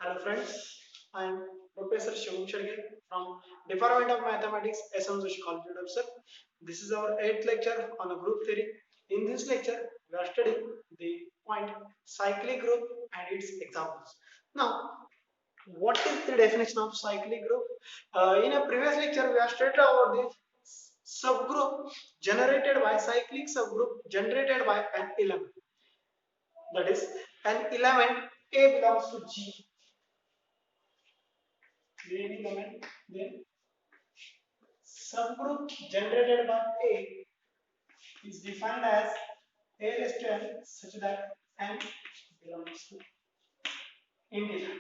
Hello friends, I am Professor Shivam Shirgil from Department of Mathematics, SM Joshi College of Sir. This is our 8th lecture on a group theory. In this lecture, we are studying the point cyclic group and its examples. Now, what is the definition of cyclic group? In a previous lecture, we have studied about the subgroup generated by cyclic subgroup generated by an element. That is, an element A belongs to G. The element then subgroup generated by A is defined as A raised to n such that n belongs to integer.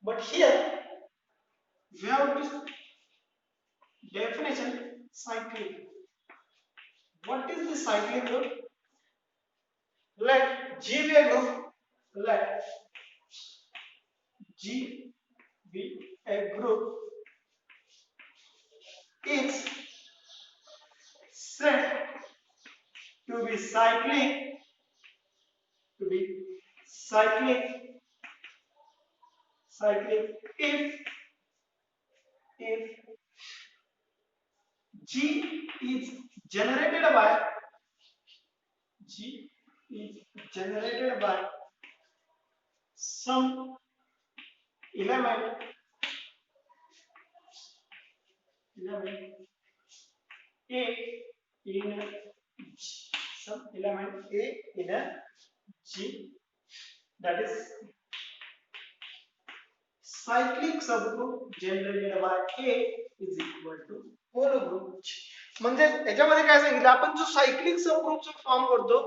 But here we have this definition cyclic. What is the cyclic group? Let G be a group. Let G be a group is said to be cyclic to be cyclic cyclic if G is generated by G is generated by some element A in G, some element A in a G, that is cyclic subgroup generated by A is equal to whole group G. म्हणजे याच्यामध्ये काय सांगितलं आपण जो cyclic सबग्रुपचा form करतो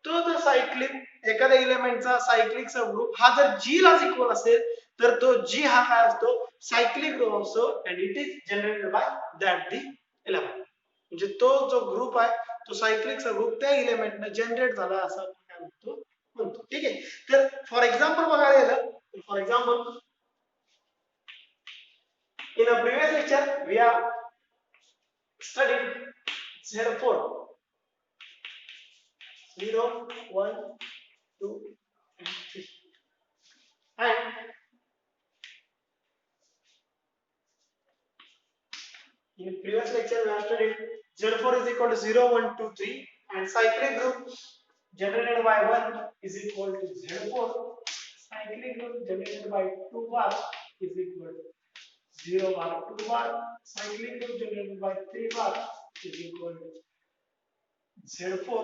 तो जर cyclic एखाद्या एलिमेंटचा सायक्लिक सबग्रुप हा जर G लाच इक्वल असेल तर तो G हा काय असतो सायक्लिक ग्रुप असतो and it is generated by that the element. म्हणजे तो जो ग्रुप आहे तो सायक्लिक सबग्रुप त्या एलिमेंटने जनरेट झाला असं आपण काय म्हणतो ठीक आहे. तर फॉर एक्झाम्पल बघायला गेलं for example in a previous lecture we have studied Z4 0 1 2 and 3 and in previous lecture we have studied Z4 is equal to 0 1 2 3 and cyclic group generated by 1 is equal to Z4, cyclic group generated by 2 bar is equal to 0 bar 2 bar, cyclic group generated by 3 bar is equal to Z4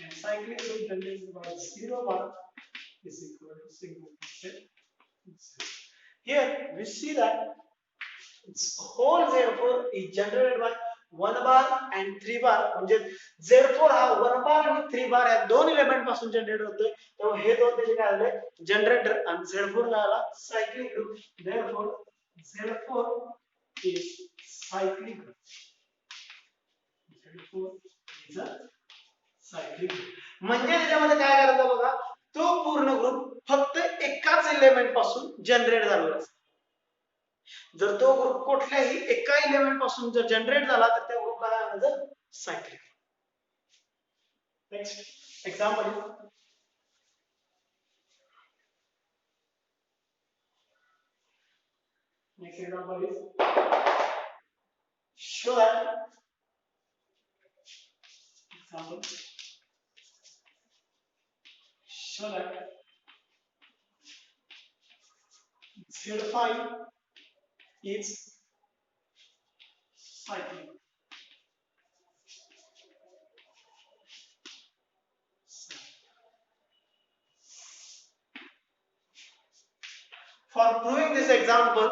and cyclic group generated by 0 bar is equal to single Z. Here we see that whole Z4 is generated by 1 bar and 3 bar म्हणजे Z4 हा 1 bar आणि 3 bar या दोन element पासून generate होतोय तेव्हा हे दोन त्याचे काय झाले जनरेटर आणि Z4 काय आला cyclic group therefore Z4 is cyclic group. Z4 is a cyclic group. म्हणजे त्याच्यामध्ये काय करायचं बघा तो पूर्ण ग्रुप फक्त एकाच एलिमेंट पासून जनरेट झालेला असतो. जर तो ग्रुप कुठल्याही एका एलिमेंट पासून जर जनरेट झाला तर त्या ग्रुपला काय म्हणायचं cyclic. Next example next example is show that Z5 is cyclic. For proving this example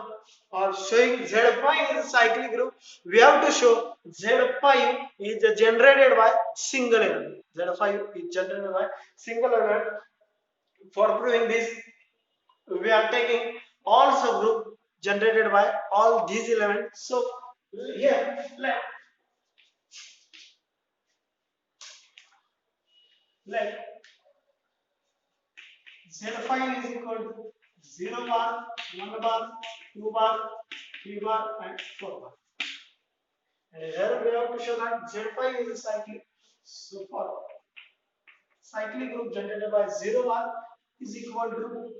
or showing Z5 is a cyclic group, we have to show Z5 is generated by single element. Z5 is generated by single element. For proving this, we are taking all subgroup generated by all these elements. So here let Z5 is equal to 0 bar, 1 bar, 2 bar, 3 bar and 4 bar. And here we have to show that Z5 is a cyclic. So for cyclic group generated by 0 bar is equal to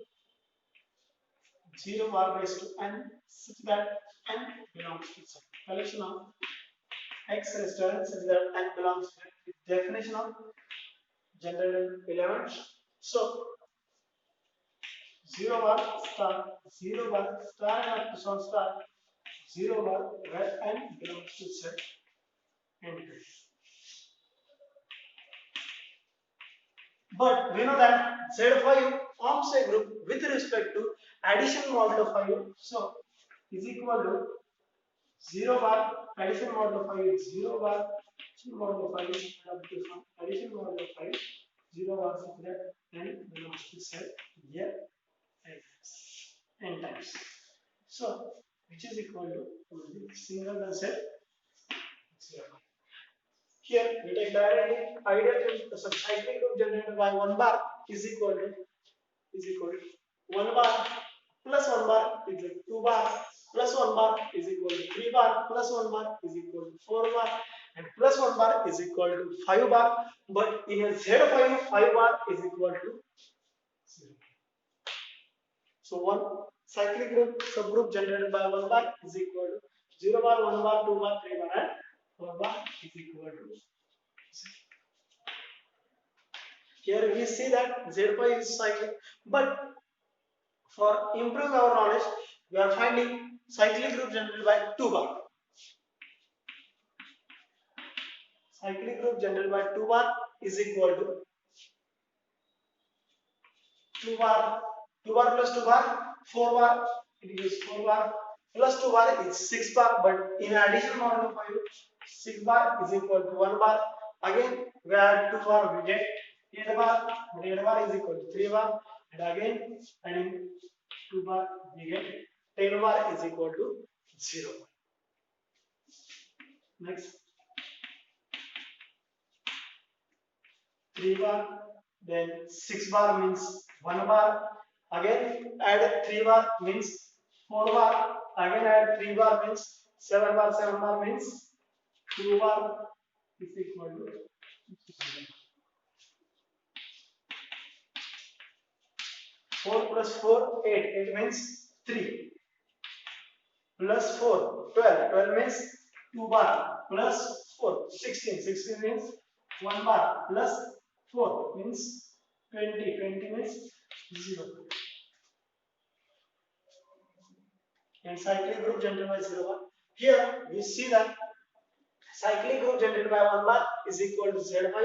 0 bar raised to n such that n belongs to Z. Collection of x raised to n such that n belongs to Z. Definition of generated element. So 0 bar star 0 bar star and up to some star 0 bar where n belongs to Z. Enter. But we know that Z5 forms a group with respect to addition modulo 5. So is equal to 0 bar addition modulo 5 is 0 bar addition modulo 5 up to some addition modulo 5 0 bar such that n belongs to set here n times. So which is equal to single and set 0. Here we take directly ideal cyclic group generated by 1 bar is equal to 1 bar plus 1 bar is equal to 2 bar plus 1 bar is equal to 3 bar plus 1 bar is equal to 4 bar and plus 1 bar is equal to 5 bar, but in a Z5 5 bar is equal to 0. So one cyclic group subgroup generated by 1 bar is equal to 0 bar 1 bar 2 bar 3 bar and 4 bar is equal to 0. Here we see that Z5 is cyclic, but for improving our knowledge, we are finding cyclic group generated by 2 bar. Cyclic group generated by 2 bar is equal to 2 bar plus 2 bar 4 bar. It is 4 bar plus 2 bar is 6 bar, but in addition modulo 5 6 bar is equal to 1 bar. Again we add 2 bar, we get 8 bar, but 8 bar is equal to 3 bar, and again adding 2 bar we get 10 bar is equal to 0. Next 3 bar, then 6 bar means 1 bar, again add 3 bar means 4 bar, again add 3 bar means 7 bar, 7 bar means 2 bar is equal to 0. 4 plus 4 8, 8 means 3 plus 4 12, 12 means 2 bar plus 4 16, 16 means 1 bar plus 4 means 20, 20 means 0. And cyclic group generated by 0 bar. Here we see that cyclic group generated by 1 bar is equal to Z5.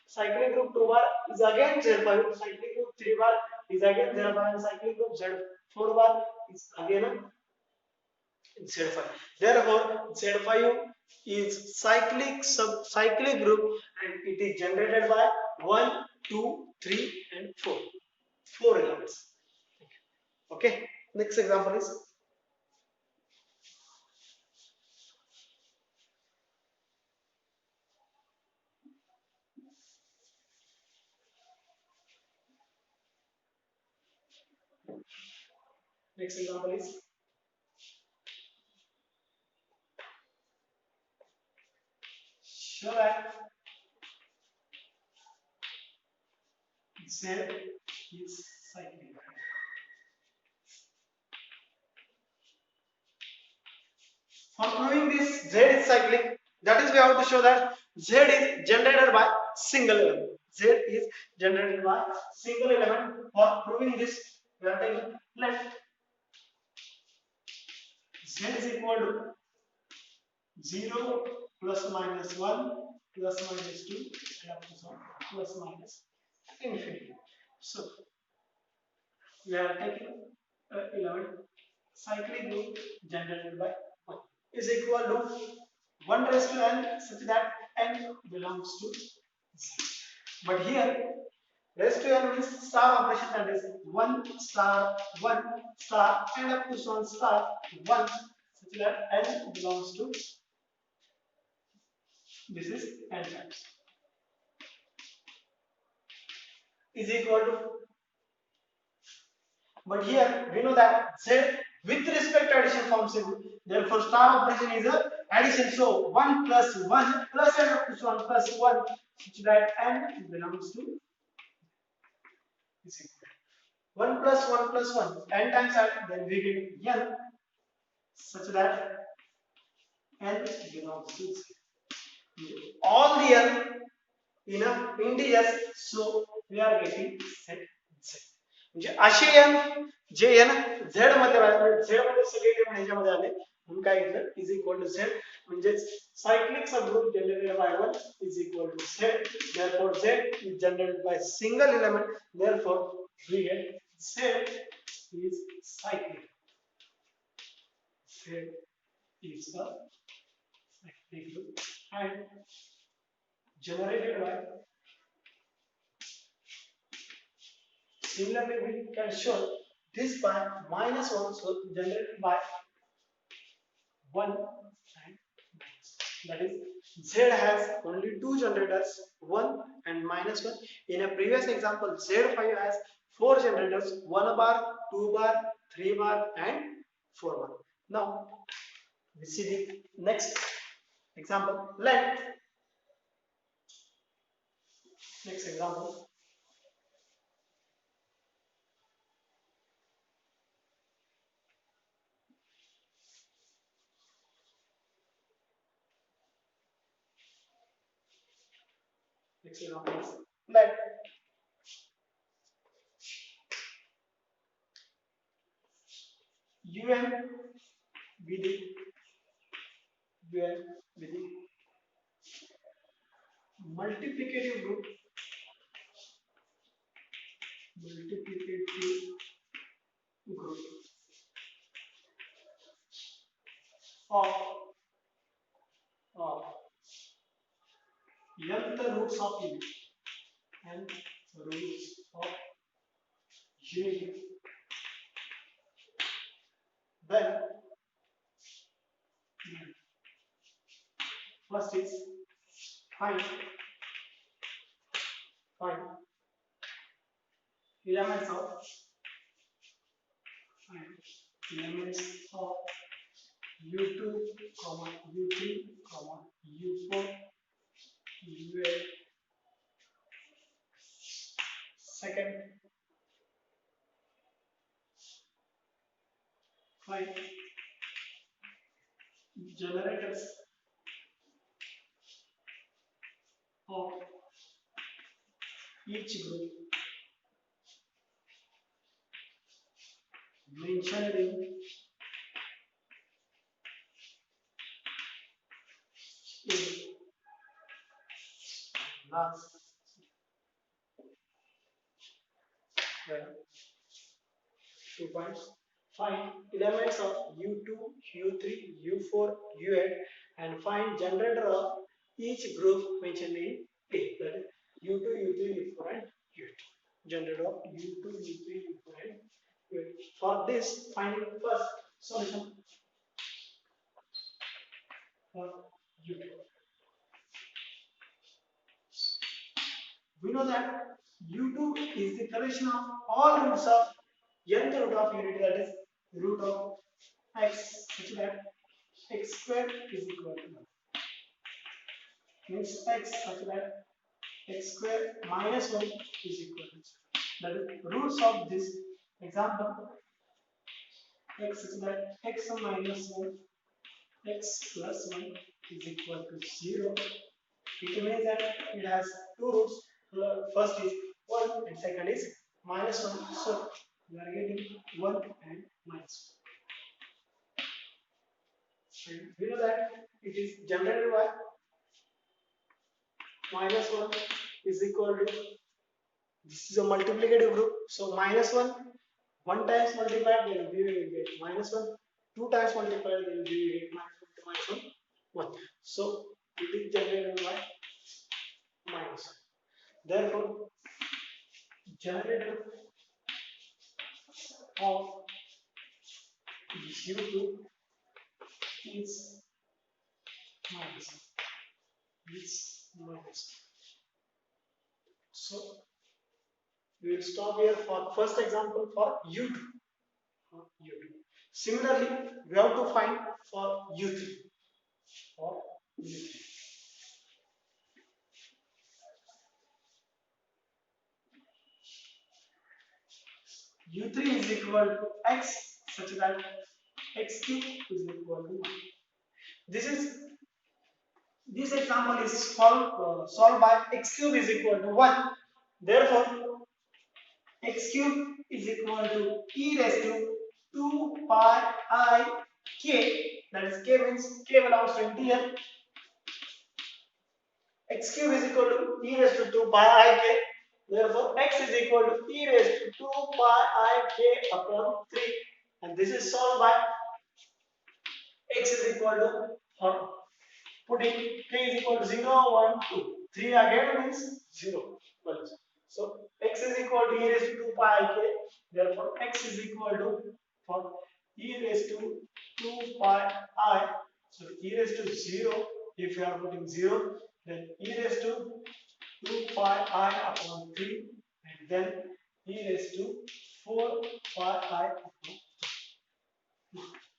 Cyclic group 2 bar is again Z5. Cyclic group 3 bar is again Z5, and cyclic group Z4 bar is again Z5. Therefore, Z5 is cyclic group, and it is generated by 1, 2, 3, and 4. 4 elements. Okay. Next example is show that Z is cyclic. For proving this Z is cyclic, that is we have to show that Z is generated by single element. Z is generated by single element. For proving this, we are taking let Z is equal to 0 plus minus 1 plus minus 2 and up to some plus minus infinity. So we are taking element cyclic group generated by 1 is equal to 1 raised to n such that n belongs to Z. But here raised to n means star operation, that is 1 star 1 star and up to some star 1 such that n belongs to this is n times is equal to, but here we know that Z with respect to addition forms a group, therefore star operation is a addition, so 1 plus 1 plus n up to 1 plus 1 such that n belongs to this equal. 1 plus 1 plus 1, n times add, then we get n such that n belongs to 0. All the n in a integers, so we are getting set z. म्हणजे असे n जे n z मध्ये आले, z मध्ये सगळे element ह्याच्यामध्ये आले म्हणून काय घेतलं इज इक्वल टू z, म्हणजे cyclic subgroup generated by 1 is equal to z. therefore z is generated by single element, therefore we get z is cyclic. z is a cyclic group and generated by, similarly we can show this by minus 1, so generated by 1 and minus. That is, Z has only two generators, 1 and minus 1. In a previous example, Z5 has 4 generators, 1 bar, 2 bar, 3 bar and 4 bar. Now we see the next example. Next example. Next example is let un be the multiplicative group of nth roots of unity, nth roots of unity. Then first is find elements of u2, u3, u4, u8. Second, find generators of each group mentioned in last. 2 points. Find elements of u2, u3, u4, u8 and find generator of each group mentioned in A. That is u2, u3, u4 and u8. Generator of u2, u3, u4 and u8. For this, find first solution for u2. We know that u2 is the collection of all roots of nth root of unity, that is root of x, such that x square is equal to 1. Means x such that x square minus 1 is equal to 0. That is roots of this example, x such that x minus 1, x plus 1 is equal to 0. It means that it has two roots. First is 1 and second is minus 1. So we are getting 1 and minus 1. And we know that it is generated by minus 1 is equal to, this is a multiplicative group, so minus 1 times multiplied, then we will get minus 1, 2 times multiplied, then we will get minus 1, 1. So it is generated by minus 1. Therefore, generator of u2 is minus 1. So we will stop here for first example for u2. Similarly, we have to find for u3. u3 is equal to x such that x cube is equal to 1. This example is solved by x cube is equal to 1. Therefore, x cube is equal to e raised to 2 pi I k, that is k means k belongs to integer. X cube is equal to e raised to 2 pi I k. Therefore, x is equal to e raised to 2 pi I k upon 3. And this is solved by x is equal to, for putting k is equal to 0, 1, 2. 3 again means 0. So x is equal to e raised to 2 pi I k. Therefore, x is equal to, for e raised to 2 pi I, so e raised to 0, if you are putting 0, then e raised to 2 pi I upon 3, and then e raised to 4 pi I upon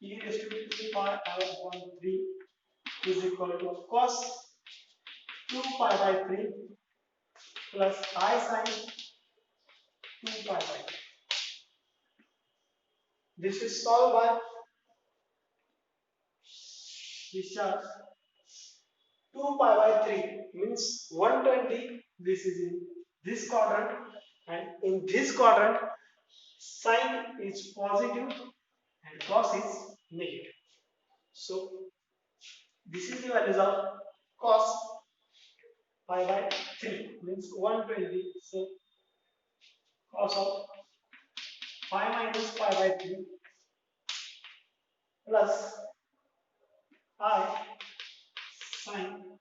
e raised to 2 pi I upon 3 is equal to cos 2 pi by 3 plus I sin 2 pi by 3. This is solved by discharge 2 pi by 3 means 120. This is in this quadrant, and in this quadrant sin is positive and cos is negative. So this is the values of cos pi by 3 means 120. So cos of pi minus pi by 3 plus I sin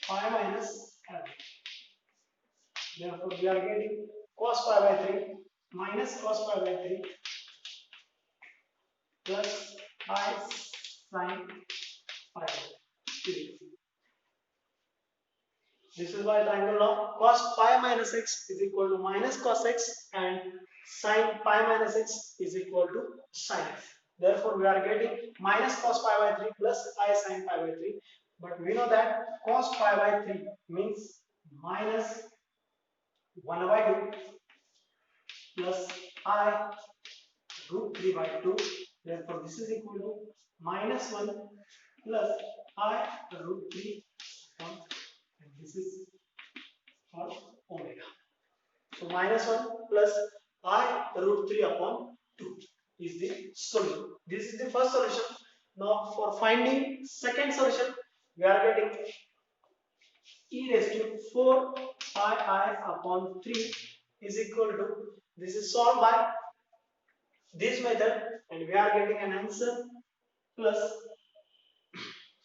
pi minus pi. Therefore, we are getting cos pi by 3 minus cos pi by 3 plus I sin pi by 3. This is why triangle law. Cos pi minus x is equal to minus cos x, and sin pi minus x is equal to sin x. Therefore, we are getting minus cos pi by 3 plus I sin pi by 3. But we know that cos pi by 3 means minus 1 by 2 plus I root 3 by 2. Therefore, this is equal to minus 1 plus I root 3 upon, and this is for omega. So minus 1 plus I root 3 upon 2 is the solution. This is the first solution. Now for finding second solution, we are getting e raised to 4 pi I upon 3 is equal to, this is solved by this method, and we are getting an answer plus,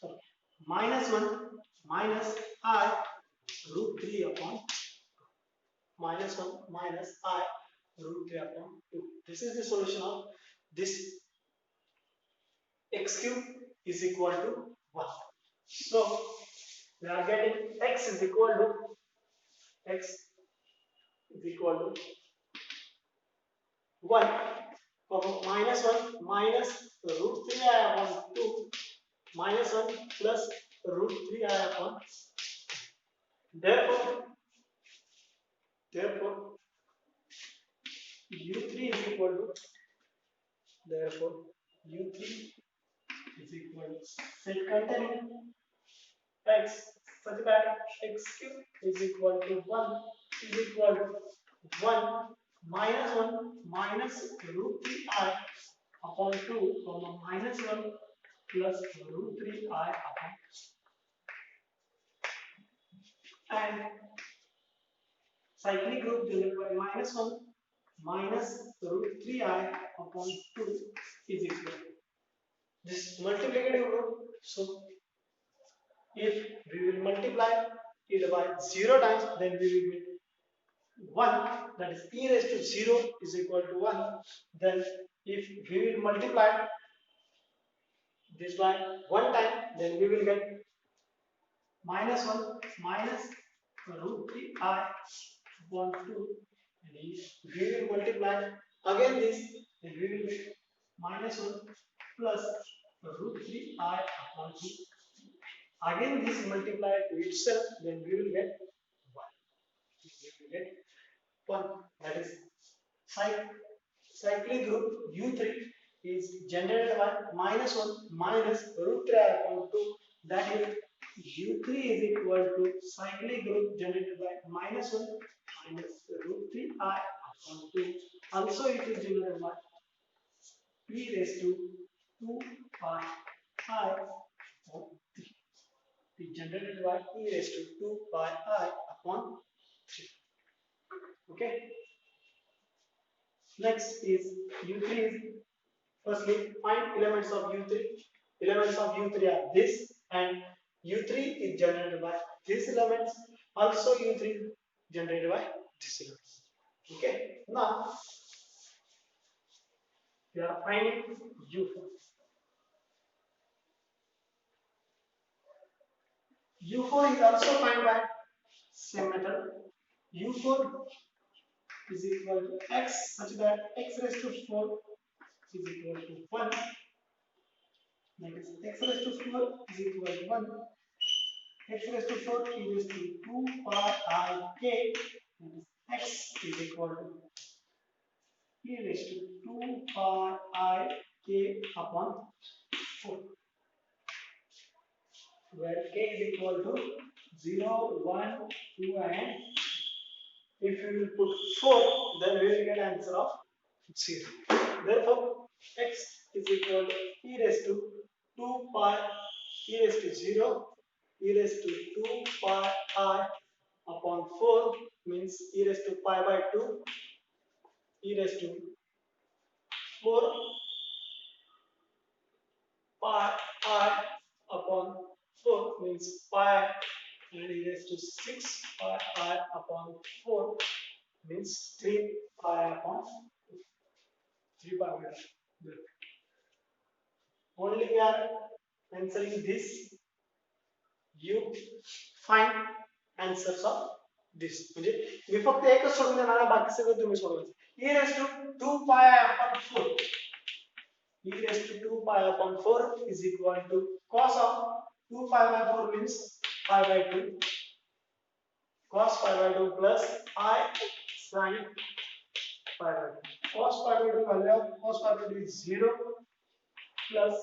sorry, minus 1 minus I root 3 upon minus 1 minus I root 3 upon 2. This is the solution of this x cube is equal to 1. So we are getting x is equal to x is equal to 1 minus 1 minus root 3I upon 2 minus 1 plus root 3I upon. Therefore u3 is equal to, therefore u3 is equal to set containing x such that x cube is equal to 1 is equal to 1 minus 1 minus root 3I upon 2 comma minus 1 plus root 3I upon, and cyclic group denoted by minus 1 minus root 3I upon 2 is equal to this multiplicative group. So if we will multiply it by 0 times, then we will get 1, that is e raised to 0 is equal to 1. Then if we will multiply this by 1 time, then we will get minus 1 minus root 3I upon 2, and if we will multiply again this, then we will get minus 1 plus root 3I upon 2. Again this multiplied to itself, then we will get 1. We will get 1, that is cyclic group U3 is generated by minus 1 minus root 3 upon 2. That is U3 is equal to cyclic group generated by minus 1 minus root 3I upon 2. Also it is generated by p raised to 2 pi I upon 3. It is generated by e raised to 2 pi I upon 3. Okay. Next is U3 is firstly find elements of U3. Elements of U3 are this and U3 is generated by these elements. Also U3 generated by these elements. Okay. Now we are finding U4. U4 is also found by same method. U4 is equal to x such that x raised to 4 is equal to 1. That is x raised to 4 is equal to 1. X raised to 4 e raised to 2 pi I k. That is x is equal to e raised to 2 pi I k upon 4. Where k is equal to 0, 1, 2 and if you will put 4 then we will get answer of 0. Therefore x is equal to e raised to 2 pi e raised to 0 e raised to 2 pi I upon 4 means e raised to pi by 2 e raised to 4 pi I upon 4 means pi and e raised to 6 pi I upon 4 means 3 pi upon 3 pi by 2. Only we are answering this. You find answers of this. म्हणजे मी फक्त एकच सोडून देणार आहे बाकी सगळं तुम्ही सोडवायचं. e raised to 2 pi upon 4 e raised to 2 pi upon 4 is equal to cos of 2 pi by 4 means pi by 2 cos pi by 2 plus I sin pi by 2. Cos pi by 2 value of cos pi by 2 is 0 plus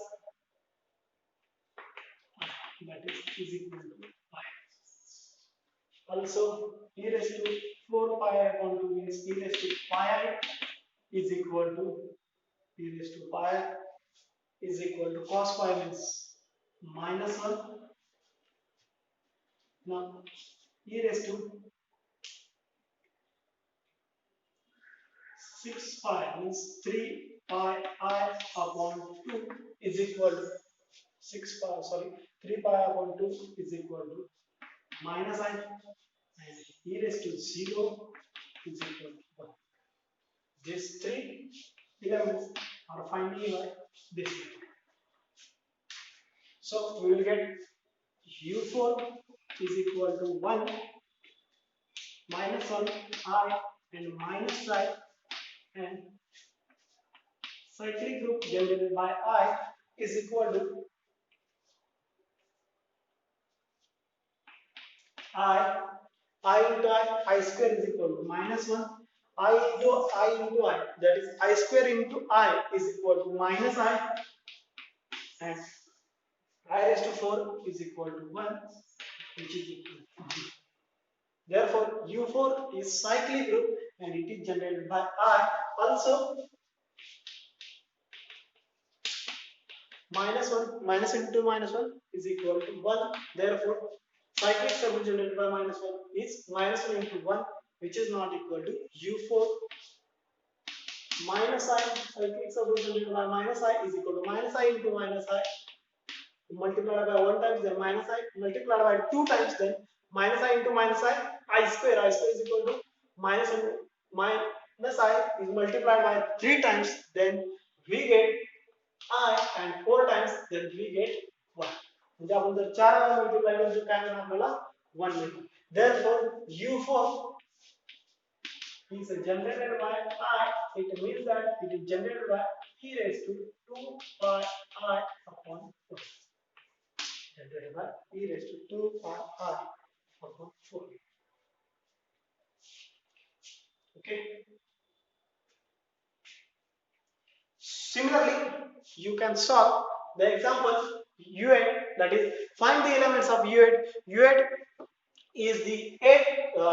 that is equal to pi. Also e raised to 4 pi upon 2 means e raised to pi I is equal to e raised to pi is equal to cos pi means minus 1. Now e raised to 6 pi means 3 pi I upon 2 is equal to 3 pi upon 2 is equal to minus I and e raised to 0 is equal to 1. These three elements are finding by this method. So we will get U4 is equal to 1 minus 1 I and minus I and cyclic group generated by I is equal to I into I square is equal to minus 1 I into I, that is I square into I is equal to minus I and I raised to 4 is equal to 1 which is equal to 0. Therefore U4 is cyclic group and it is generated by I. Also minus 1 minus into minus 1 is equal to 1. Therefore cyclic subgroup generated by minus 1 is minus 1 into 1 which is not equal to U4. Minus I cyclic subgroup generated by minus I is equal to minus I into minus I multiplied by 1 times then minus I multiplied by 2 times then minus I into minus I square is equal to minus I is multiplied by 3 times then we get I and 4 times then we get 1. म्हणजे आपण जर 4 वेळा multiply केलं तर काय मिळणार आपल्याला 1 मिळणार. Therefore U4 is generated by I. It means that it is generated by e raised to 2 pi I upon 4. Generated by e raised to 2 pi I upon 4. Okay. Similarly, you can solve the example U8, that is find the elements of U8. U8 is the eighth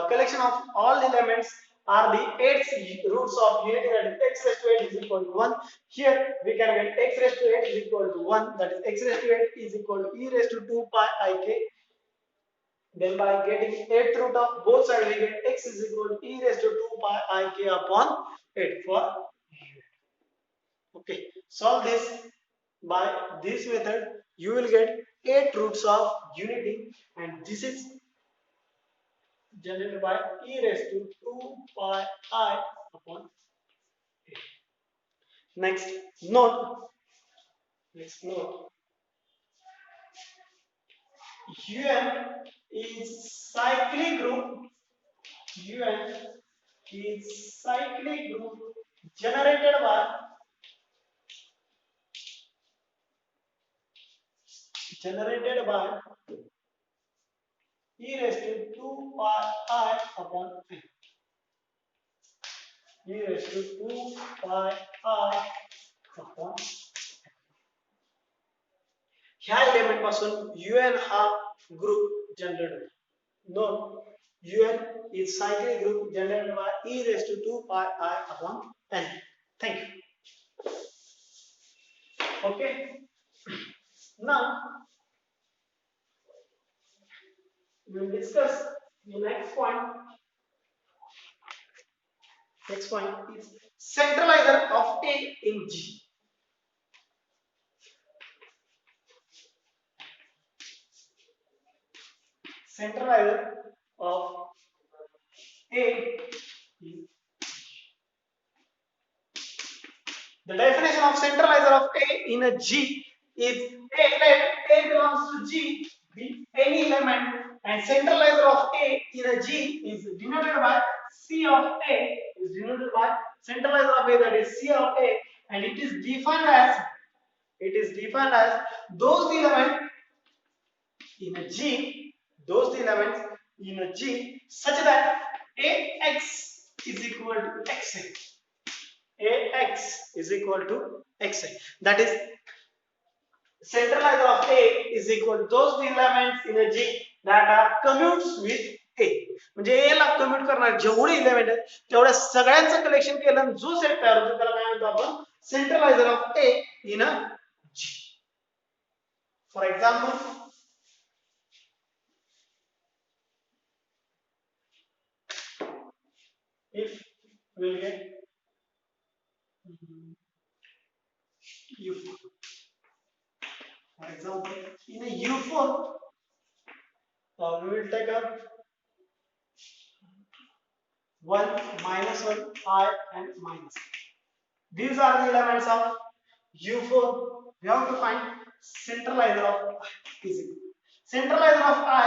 collection of all elements are the eighth roots of unity, that is x raised to 8 is equal to 1. Here we can get x raised to 8 is equal to 1, that is x raised to 8 is equal to e raised to 2 pi I k. Then by getting 8th root of both sides we get x is equal to e raised to 2 pi I k upon 8 for u. Okay, solve this by this method. You will get 8 roots of unity, and this is generated by e raised to 2 pi I upon 8. Next note, Un is cyclic group. Un is cyclic group generated by e raised to 2 pi I upon 8. E raised to 2 pi I upon. ह्या element पासून UN हा group generate होतो. Note, UN is cyclic group generated by e raised to 2 pi I upon n. Thank you. Okay. Now we will discuss the next point. Next point is centralizer of A in G. Centralizer of A in. The definition of centralizer of A in a G is A, let A belongs to G, be any element, and centralizer of A in a G is denoted by C of A, is denoted by centralizer of A, that is C of A, and it is defined as those elements in a G, such that AX is equal to XA. AX is equal to XA. That is, centralizer of A is equal to those elements in a G that are commutes with A. म्हणजे A La commute करणारे जेवढे element आहेत तेवढ्या सगळ्यांचं collection केलं आणि जो set तयार होतो त्याला काय म्हणतो आपण centraliser of A in a G. For example, if we will get U4. For example, in a U4, we will take a 1, minus 1, I and minus. These are the elements of U4. We have to find centralizer of I. Centralizer of I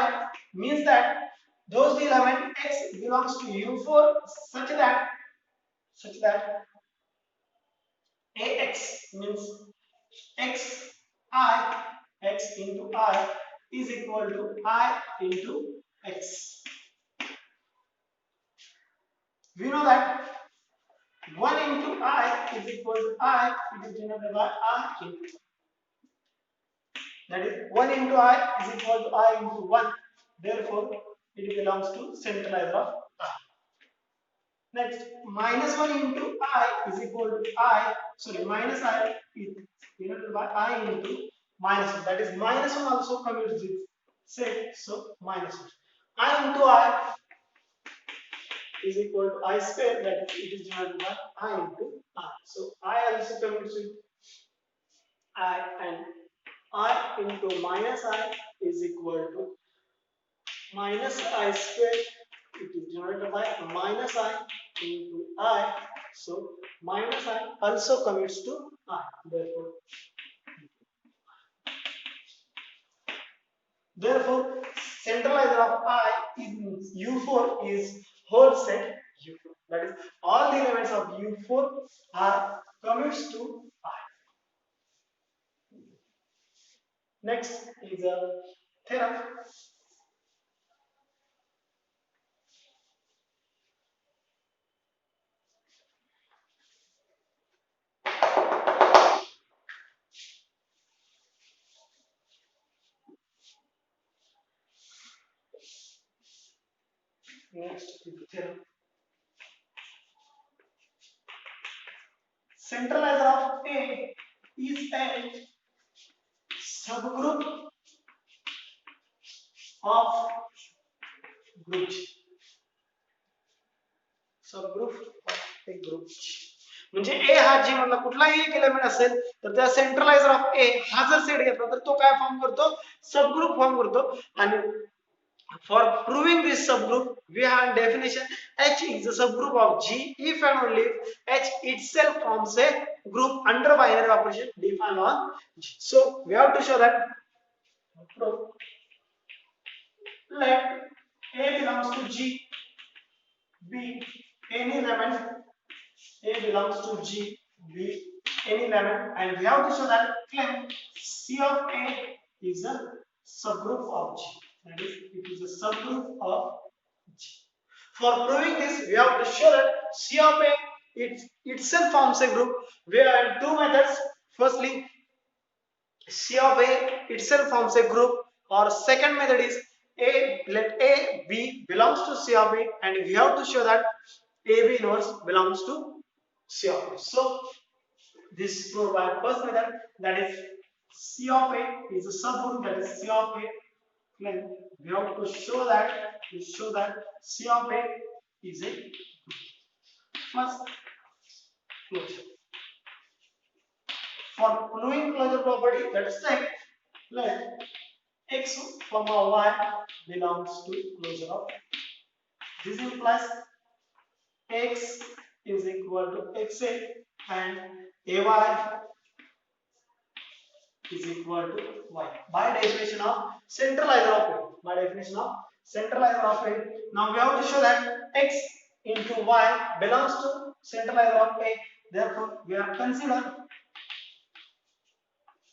means that those element X belongs to U4 such that AX means X into I is equal to I into X. We know that 1 into I is equal to I, it is denoted by I into 1. That is 1 into I is equal to I into 1. Therefore, it belongs to centralizer of I. Next, minus 1 into I is equal to minus I is denoted by I into minus 1. That is minus 1 also commutes this set, so minus 1. I into I is equal to I square, that is it is denoted by I into I. So I also commutes with I, and I into minus I is equal to minus I square. It is denoted by minus I into I. So minus I also commutes to I. Therefore, centralizer of I in U4 is whole set U4. That is, all the elements of U4 are commutes to I. Next is a theorem. Next theorem. Centralizer of A is a subgroup of group G. Subgroup of एक group म्हणजे ए हा जी मधला कुठलाही एक element असेल तर त्या सेंट्रलायझर of ए हा जर सेट घेतला तर तो काय फॉर्म करतो सबग्रुप फॉर्म करतो आणि for proving this subgroup we have definition H is a subgroup of G if and only if H itself forms a group under binary operation defined on G. So we have to show that let A belongs to G, B any element A belongs to G, B any element, and we have to show that claim C of A is a subgroup of G. That is, it is a subgroup of G. For proving this, we have to show that C of A itself forms a group. We have two methods. Firstly, C of A itself forms a group, or second method is let A B belongs to C of A, and we have to show that AB inverse belongs to C of A. So this is proved by first method, that is C of A is a subgroup, that is C of A. Then we have to show that C of A is a group. First, closure. For proving closure property, let us take let X comma Y belongs to closure of A. This implies X is equal to XA and AY is equal to Y by definition of centralizer of A. By definition of centralizer of A. Now we have to show that X into Y belongs to centralizer of A. Therefore, we have considered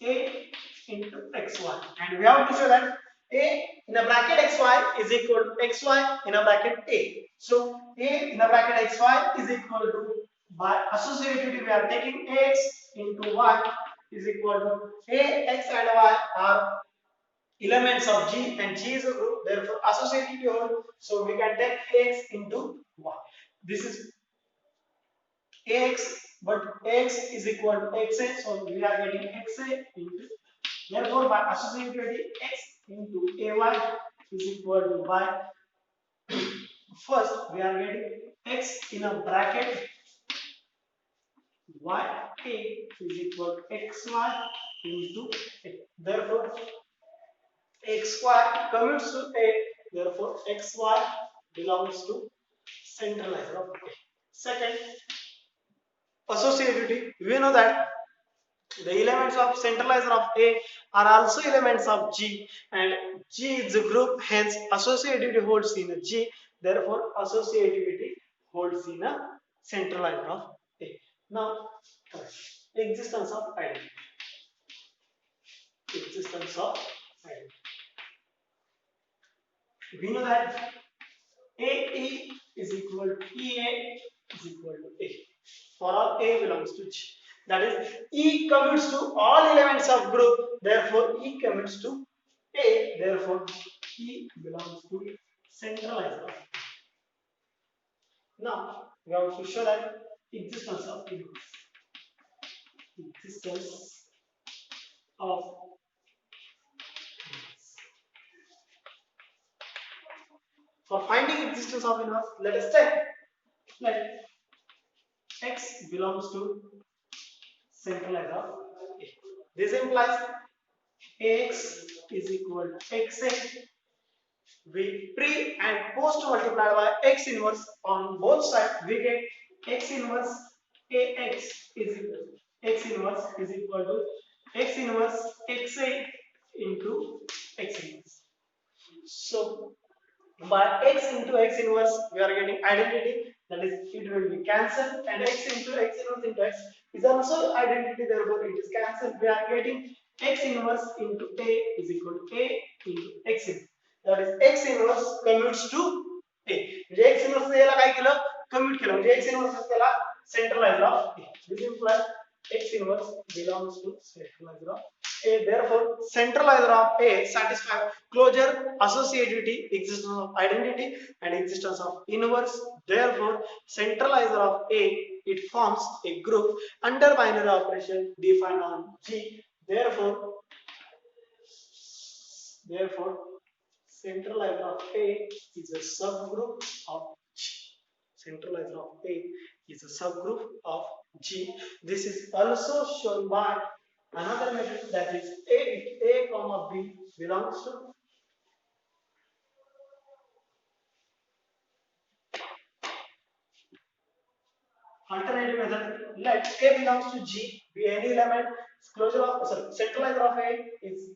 A into XY, and we have to show that A in a bracket XY is equal to XY in a bracket A. So A in a bracket XY is equal to, by associativity we are taking X into Y is equal to A, X and Y are elements of G and G is a group, therefore associativity hold, so we can take X into Y. This is Ax, but X is equal to Xa, so we are getting Xa into, therefore by associativity X into Ay is equal to Y. First we are getting X in a bracket Ya is equal to Xy into A. Therefore Xy commutes to A, therefore Xy belongs to centralizer of A. Second, associativity, we know that the elements of centralizer of A are also elements of G, and G is a group, hence associativity holds in a G, therefore associativity holds in a centralizer of A. Now, existence of identity. Existence of identity. We know that AE is equal to EA is equal to A. For all A belongs to G. That is, E commutes to all elements of group. Therefore, E commutes to A. Therefore, E belongs to centralizer of A. Now, we have to show that existence of inverse. Existence of inverse. For finding existence of inverse, let us take let X belongs to centralizer of A. This implies Ax is equal to Xa. We pre and post multiplied by X inverse on both sides. We get X inverse Ax is equal to X inverse is equal to X inverse Xa into X inverse. So by X into X inverse, we are getting identity. That is, it will be cancelled, and X into X inverse into X is also identity. Therefore, it is cancelled. We are getting X inverse into A is equal to A into X inverse. That is, X inverse commutes to A. म्हणजे X inverse याला काय केलं? Commute केलं. म्हणजे X inverse त्याला centralizer of A. This implies X inverse belongs to centralizer of Therefore, centralizer of A satisfies closure, associativity, existence of identity, and existence of inverse. Therefore, centralizer of A, it forms a group under binary operation defined on G. Therefore, centralizer of A is a subgroup of G. Centralizer of A is a subgroup of G. This is also shown by another method, that is A, if A comma B belongs to alternative method. Let A belongs to G be any element. Closure of centralizer of A is,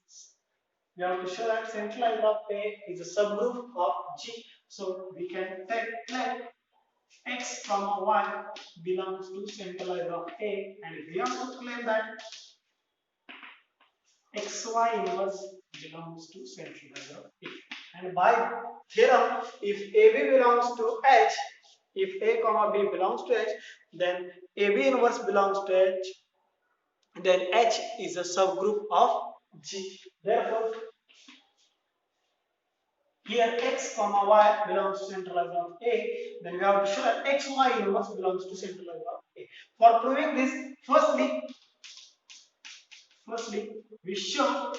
we have to show that centralizer of A is a subgroup of G. So we can take let x comma y belongs to centralizer of A, and we have to claim that xy inverse belongs to centralizer of A. And by theorem, if AB belongs to H, if A comma B belongs to H, then AB inverse belongs to H, then H is a subgroup of G. Therefore, here x comma y belongs to centralizer of A, then we have to show that xy inverse belongs to centralizer of A. For proving this, firstly we show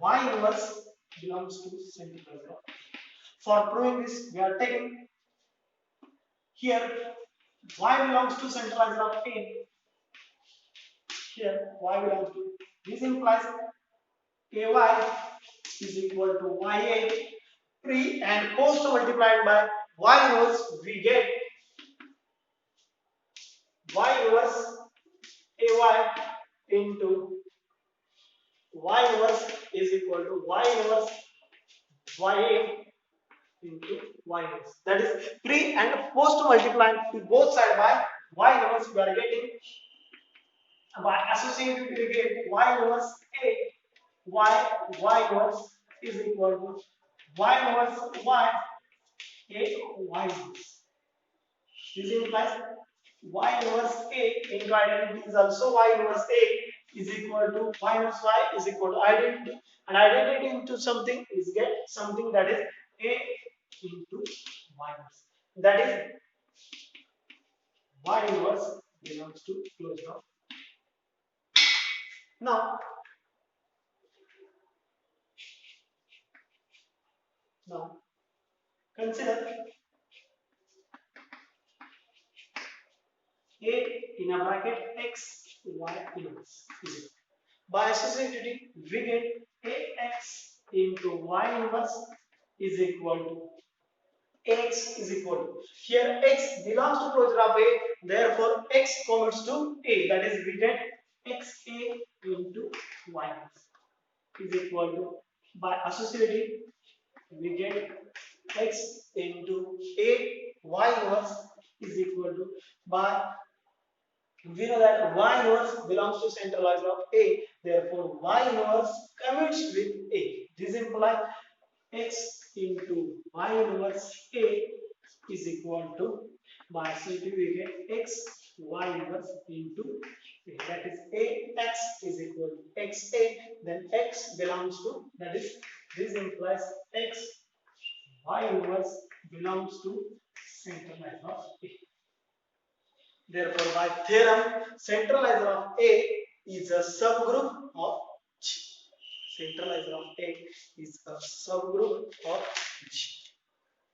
y inverse belongs to centralizer of A. For proving this, we are taking here y belongs to centralizer of A. Here y belongs to, this implies ay is equal to ya pre and post multiplied by y inverse, we get y inverse ay into y inverse is equal to y inverse ya into y inverse. That is pre and post multiplied to both sides by y inverse, we are getting by associating we get y inverse a y inverse is equal to y inverse y a y inverse. This implies y inverse a into identity is also y inverse a is equal to y inverse y is equal to identity, and identity into something is get something, that is a into y inverse. That is y inverse belongs to closure of. Now, now consider a in a bracket x y inverse is equal. By associativity, we get ax into y inverse is equal to ax is equal to, here x belongs to closure of A, therefore x commutes to A, that is we get xa into y inverse is equal to, by associativity we get x into a y inverse is equal to, by we know that y inverse belongs to centralizer of A, therefore y inverse commutes with A. This implies x into y inverse A is equal to, by CT we get x y inverse into A. That is A x is equal to x A, then x belongs to, that is this implies x y inverse belongs to centralizer of A. Therefore, by theorem, centralizer of A is a subgroup of G. Centralizer of A is a subgroup of G.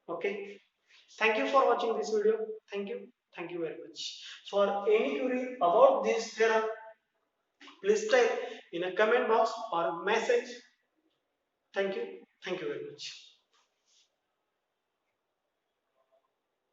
Okay. Thank you for watching this video. Thank you. Thank you very much. For any query about this theorem, please type in a comment box or message. Thank you. Thank you very much.